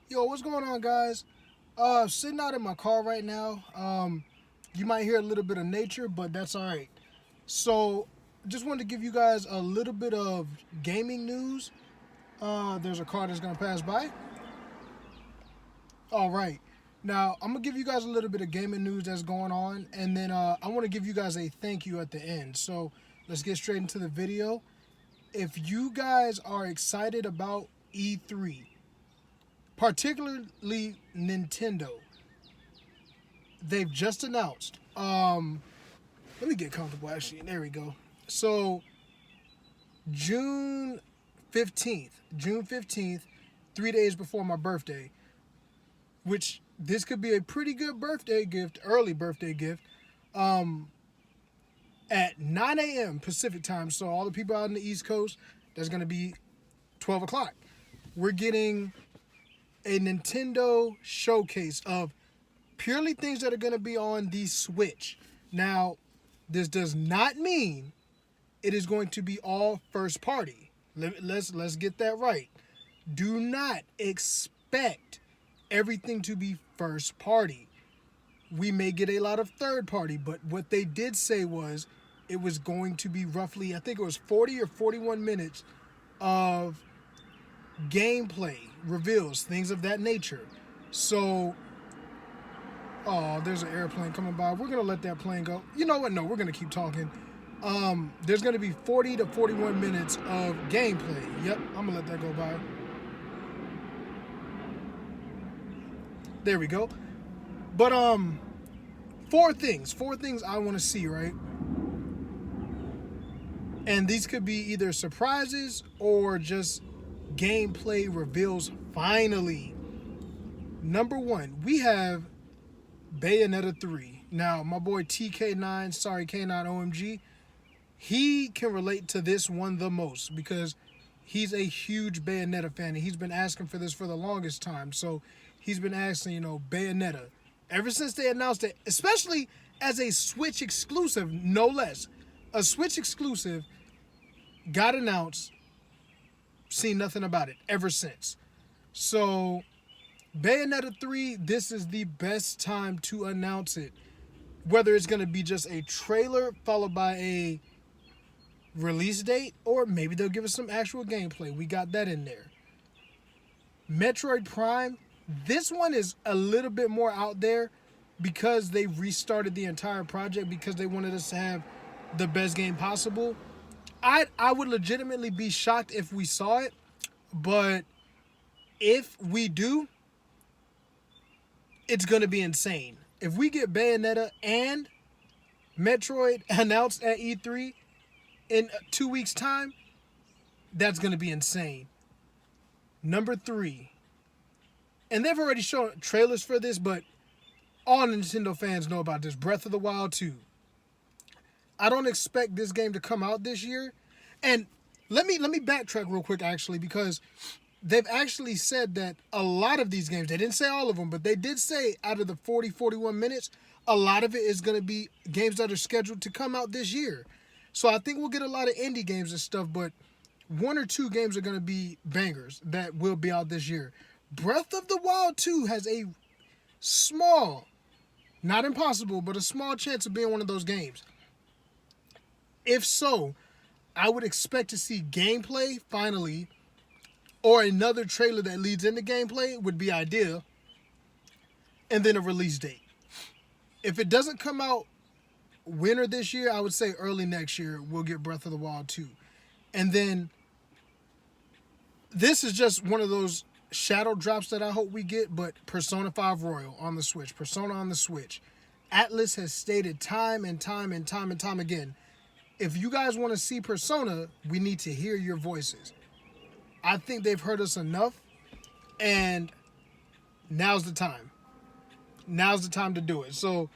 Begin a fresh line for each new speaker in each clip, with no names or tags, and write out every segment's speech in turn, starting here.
Yo, what's going on, guys? Sitting out in my car right now. You might hear a little bit of nature, but that's all right. So, just wanted to give you guys a little bit of gaming news. There's a car that's gonna pass by. All right. Now, I'm gonna give you guys a little bit of gaming news that's going on, and then I want to give you guys a thank you at the end. So, let's get straight into the video. If you guys are excited about E3, particularly Nintendo, they've just announced. Let me get comfortable. Actually, there we go. So June 15th, 3 days before my birthday, which this could be a pretty good birthday gift, early birthday gift. At 9 a.m. Pacific time. So all the people out on the East Coast, that's gonna be 12 o'clock. We're getting a Nintendo showcase of purely things that are going to be on the Switch. Now, this does not mean it is going to be all first party. Let's get that right. Do not expect everything to be first party. We may get a lot of third party, but what they did say was it was going to be roughly, I think it was 40 or 41 minutes of gameplay, reveals, things of that nature. So, oh, there's an airplane coming by. We're going to let that plane go. You know what? No, we're going to keep talking. There's going to be 40 to 41 minutes of gameplay. Yep, I'm going to let that go by. There we go. But, four things I want to see, right? And these could be either surprises or just gameplay reveals finally. Number one, we have Bayonetta 3. Now, my boy TK9, sorry, K9OMG, he can relate to this one the most because he's a huge Bayonetta fan and he's been asking for this for the longest time. So he's been asking, Bayonetta. Ever since they announced it, especially as a Switch exclusive, no less. A Switch exclusive got announced, seen nothing about it ever since. So, Bayonetta 3, this is the best time to announce it. Whether it's going to be just a trailer followed by a release date, or maybe they'll give us some actual gameplay. We got that in there. Metroid Prime, this one is a little bit more out there because they restarted the entire project because they wanted us to have the best game possible. I would legitimately be shocked if we saw it, but if we do, it's going to be insane. If we get Bayonetta and Metroid announced at E3 in 2 weeks' time, that's going to be insane. Number three, and they've already shown trailers for this, but all Nintendo fans know about this, Breath of the Wild 2. I don't expect this game to come out this year. And let me backtrack real quick, actually, because they've actually said that a lot of these games, they didn't say all of them, but they did say out of the 40, 41 minutes, a lot of it is going to be games that are scheduled to come out this year. So I think we'll get a lot of indie games and stuff, but one or two games are going to be bangers that will be out this year. Breath of the Wild 2 has a small, not impossible, but a small chance of being one of those games. If so, I would expect to see gameplay finally, or another trailer that leads into gameplay would be ideal, and then a release date. If it doesn't come out winter this year, I would say early next year we'll get Breath of the Wild 2. And then this is just one of those shadow drops that I hope we get, but Persona 5 Royal on the Switch, Persona on the Switch. Atlus has stated time and time again, if you guys want to see Persona, we need to hear your voices. I think they've heard us enough, and now's the time. Now's the time to do it. So,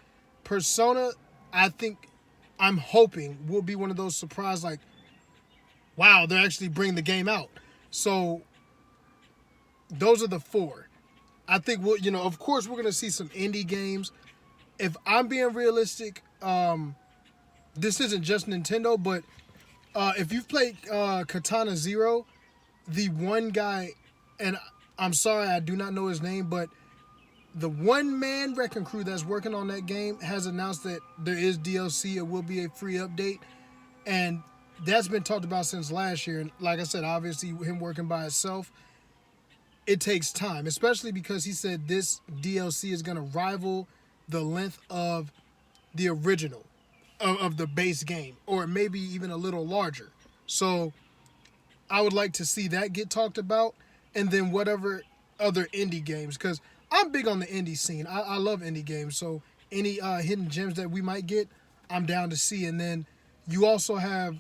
Persona, I'm hoping, will be one of those surprise, like, wow, they're actually bringing the game out. So, those are the four. I think of course, we're going to see some indie games. If I'm being realistic, this isn't just Nintendo, but if you've played Katana Zero, the one guy, and I'm sorry, I do not know his name, but the one-man wrecking crew that's working on that game has announced that there is DLC. It will be a free update. And that's been talked about since last year. And like I said, obviously, him working by himself, it takes time, especially because he said this DLC is going to rival the length of the original, of the base game, or maybe even a little larger. So I would like to see that get talked about, and then whatever other indie games, because I'm big on the indie scene. I love indie games, so any hidden gems that we might get, I'm down to see. And then you also have,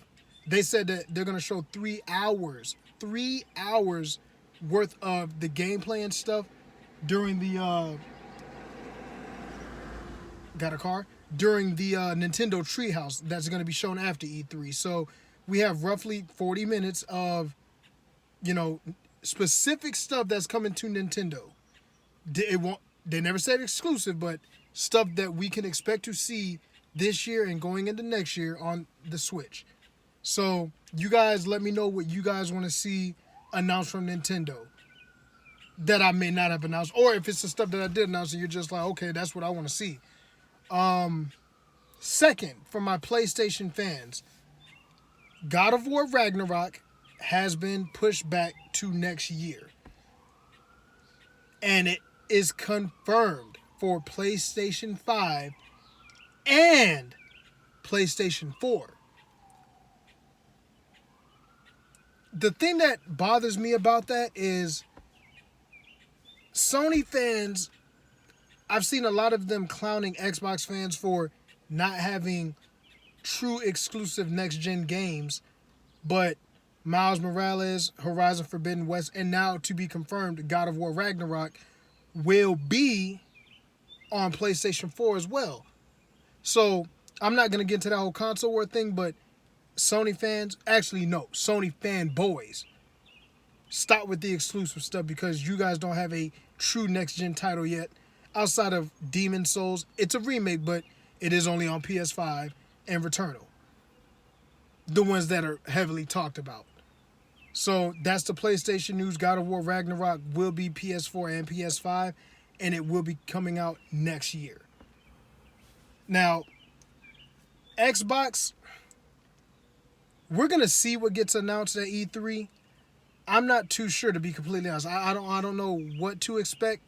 they said that they're going to show 3 hours worth of the gameplay and stuff during the during the Nintendo Treehouse that's going to be shown after E3. So we have roughly 40 minutes of, specific stuff that's coming to Nintendo. They never said exclusive, but stuff that we can expect to see this year and going into next year on the Switch. So you guys let me know what you guys want to see announced from Nintendo that I may not have announced, or if it's the stuff that I did announce and you're just like, okay, that's what I want to see. Second, for my PlayStation fans, God of War Ragnarok has been pushed back to next year. And it is confirmed for PlayStation 5 and PlayStation 4. The thing that bothers me about that is Sony fans, I've seen a lot of them clowning Xbox fans for not having true exclusive next-gen games, but Miles Morales, Horizon Forbidden West, and now to be confirmed, God of War Ragnarok will be on PlayStation 4 as well. So I'm not going to get into that whole console war thing, but Sony fans, actually no, Sony fanboys, stop with the exclusive stuff because you guys don't have a true next-gen title yet. Outside of Demon Souls, it's a remake, but it is only on PS5 and Returnal. The ones that are heavily talked about. So that's the PlayStation news. God of War Ragnarok will be PS4 and PS5, and it will be coming out next year. Now, Xbox, we're going to see what gets announced at E3. I'm not too sure, to be completely honest. I don't know what to expect.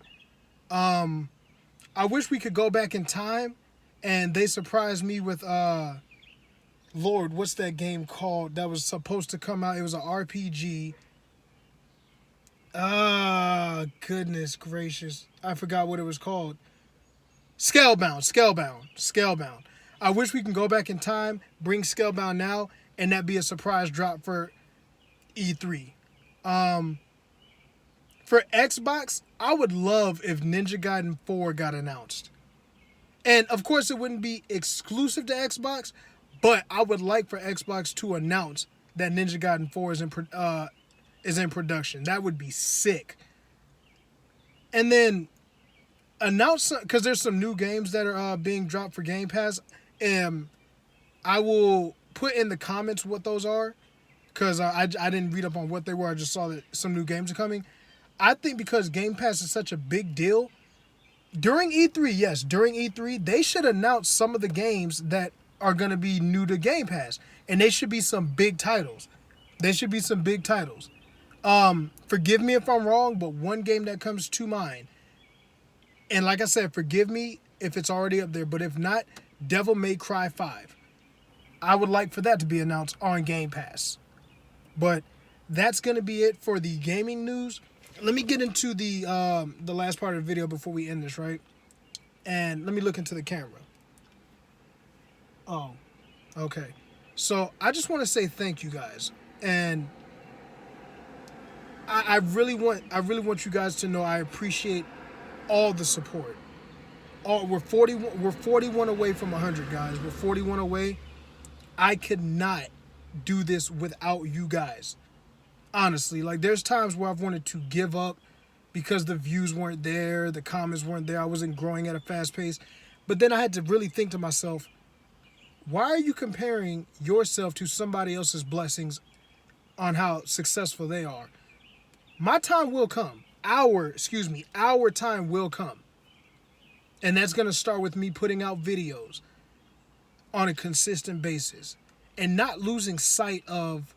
I wish we could go back in time and they surprised me with Lord, what's that game called that was supposed to come out? It was an RPG. Goodness gracious. I forgot what it was called. Scalebound. I wish we can go back in time, bring Scalebound now, and that be a surprise drop for E3. For Xbox, I would love if Ninja Gaiden 4 got announced. And of course it wouldn't be exclusive to Xbox, but I would like for Xbox to announce that Ninja Gaiden 4 is in production. That would be sick. And then announce, because there's some new games that are being dropped for Game Pass. I will put in the comments what those are, because I didn't read up on what they were. I just saw that some new games are coming. I think because Game Pass is such a big deal, during E3, they should announce some of the games that are going to be new to Game Pass. And they should be some big titles. Forgive me if I'm wrong, but one game that comes to mind, and like I said, forgive me if it's already up there, but if not, Devil May Cry 5. I would like for that to be announced on Game Pass. But that's going to be it for the gaming news. Let me get into the last part of the video before we end this, right? And let me look into the camera. Oh, okay. So I just want to say thank you guys, and I really want you guys to know I appreciate all the support. We're 41 away from 100, guys. We're 41 away. I could not do this without you guys. Honestly, like there's times where I've wanted to give up because the views weren't there, the comments weren't there, I wasn't growing at a fast pace. But then I had to really think to myself, why are you comparing yourself to somebody else's blessings on how successful they are? My time will come. our time will come. And that's going to start with me putting out videos on a consistent basis and not losing sight of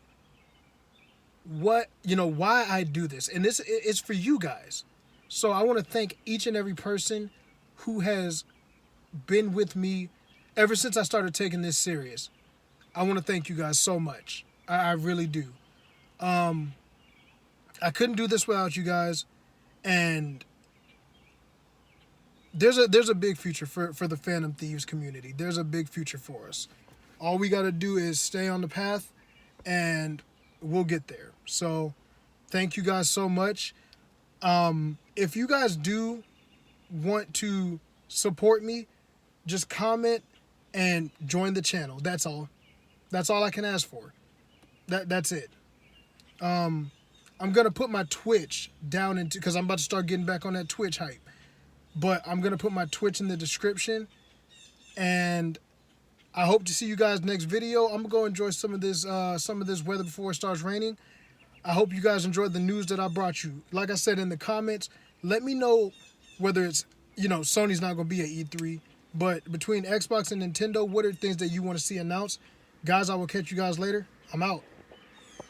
what, why I do this. And this is for you guys. So I want to thank each and every person who has been with me ever since I started taking this serious. I want to thank you guys so much. I really do. I couldn't do this without you guys. And there's a big future for the Phantom Thieves community. There's a big future for us. All we got to do is stay on the path and we'll get there. So thank you guys so much. If you guys do want to support me, just comment and join the channel. That's all. That's all I can ask for. That's it. I'm going to put my Twitch down into, because I'm about to start getting back on that Twitch hype. But I'm going to put my Twitch in the description. And I hope to see you guys next video. I'm going to go enjoy some of this weather before it starts raining. I hope you guys enjoyed the news that I brought you. Like I said in the comments, let me know whether it's, Sony's not going to be at E3. But between Xbox and Nintendo, what are things that you want to see announced? Guys, I will catch you guys later. I'm out.